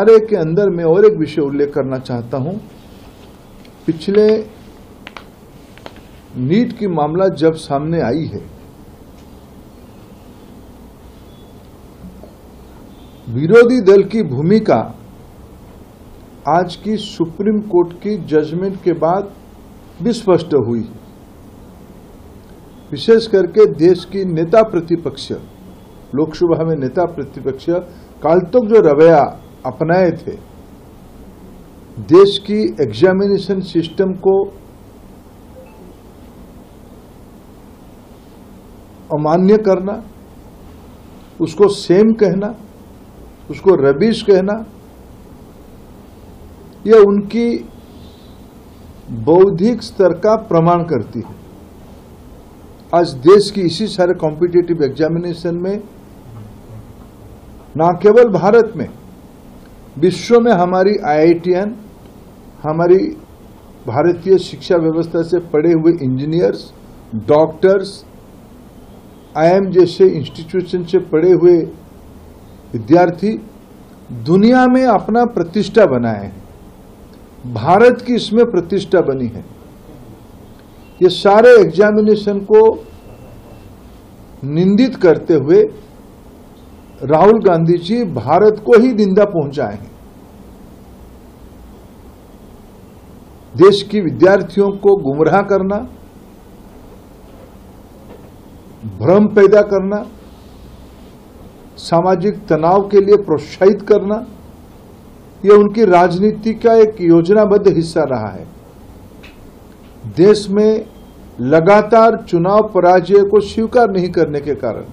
कार्य के अंदर मैं और एक विषय उल्लेख करना चाहता हूं। पिछले नीट की मामला जब सामने आई है, विरोधी दल की भूमिका आज की सुप्रीम कोर्ट की जजमेंट के बाद भी स्पष्ट हुई। विशेष करके देश की नेता प्रतिपक्ष, लोकसभा में नेता प्रतिपक्ष काल तक जो रवैया अपनाए थे, देश की एग्जामिनेशन सिस्टम को अमान्य करना, उसको सेम कहना, उसको रबिश कहना, यह उनकी बौद्धिक स्तर का प्रमाण करती है। आज देश की इसी सारे कॉम्पिटिटिव एग्जामिनेशन में, न केवल भारत में, विश्व में हमारी आईआईटीएन, हमारी भारतीय शिक्षा व्यवस्था से पढ़े हुए इंजीनियर्स, डॉक्टर्स, आईआईएम जैसे इंस्टीट्यूशन से पढ़े हुए विद्यार्थी दुनिया में अपना प्रतिष्ठा बनाए हैं। भारत की इसमें प्रतिष्ठा बनी है। ये सारे एग्जामिनेशन को निंदित करते हुए राहुल गांधी जी भारत को ही निंदा पहुंचाए हैं। देश की विद्यार्थियों को गुमराह करना, भ्रम पैदा करना, सामाजिक तनाव के लिए प्रोत्साहित करना, यह उनकी राजनीति का एक योजनाबद्ध हिस्सा रहा है। देश में लगातार चुनाव पराजय को स्वीकार नहीं करने के कारण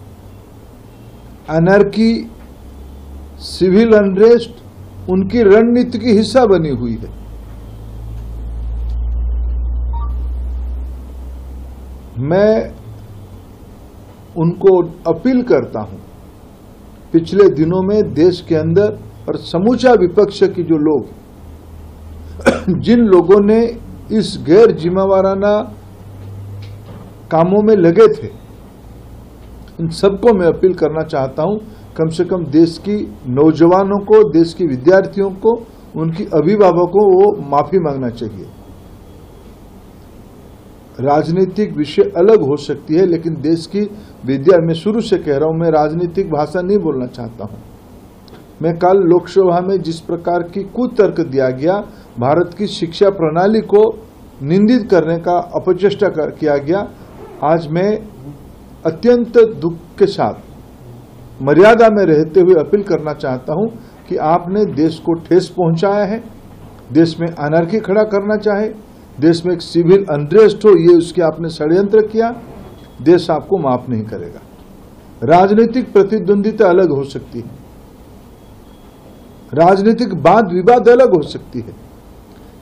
अनर्की, सिविल अनरेस्ट उनकी रणनीति की हिस्सा बनी हुई है। मैं उनको अपील करता हूं, पिछले दिनों में देश के अंदर और समूचा विपक्ष की जो लोग, जिन लोगों ने इस गैर जिम्मेवाराना कामों में लगे थे, इन सबको मैं अपील करना चाहता हूं, कम से कम देश की नौजवानों को, देश की विद्यार्थियों को, उनकी अभिभावकों को माफी मांगना चाहिए। राजनीतिक विषय अलग हो सकती है, लेकिन देश की विद्या, मैं शुरू से कह रहा हूं, मैं राजनीतिक भाषा नहीं बोलना चाहता हूं। मैं कल लोकसभा में जिस प्रकार की कुतर्क दिया गया, भारत की शिक्षा प्रणाली को निंदित करने का अपचेष्टा किया गया, आज मैं अत्यंत दुख के साथ मर्यादा में रहते हुए अपील करना चाहता हूं कि आपने देश को ठेस पहुंचाया है, देश में अनर्की खड़ा करना चाहे, देश में एक सिविल अनरेस्ट हो, ये उसके आपने षड्यंत्र किया, देश आपको माफ नहीं करेगा। राजनीतिक प्रतिद्वंदिता अलग हो सकती है, राजनीतिक वाद विवाद अलग हो सकती है,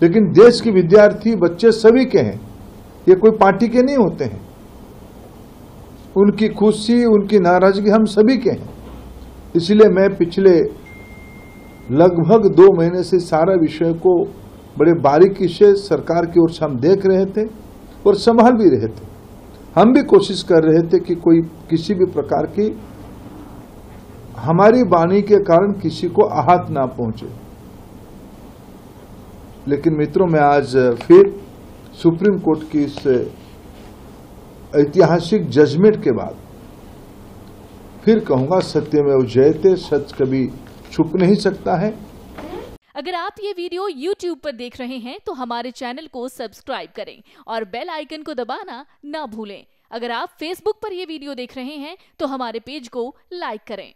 लेकिन देश के विद्यार्थी बच्चे सभी के हैं, ये कोई पार्टी के नहीं होते हैं। उनकी खुशी, उनकी नाराजगी हम सभी के हैं। इसलिए मैं पिछले लगभग 2 महीने से सारा विषय को बड़े बारीकी से सरकार की ओर से हम देख रहे थे और संभाल भी रहे थे। हम भी कोशिश कर रहे थे कि कोई किसी भी प्रकार की हमारी वाणी के कारण किसी को आहत ना पहुंचे। लेकिन मित्रों, मैं आज फिर सुप्रीम कोर्ट की इस ऐतिहासिक जजमेंट के बाद फिर कहूंगा, सत्यमेव जयते, सत्य कभी छुप नहीं सकता है। अगर आप ये वीडियो YouTube पर देख रहे हैं तो हमारे चैनल को सब्सक्राइब करें और बेल आइकन को दबाना ना भूलें। अगर आप Facebook पर ये वीडियो देख रहे हैं तो हमारे पेज को लाइक करें।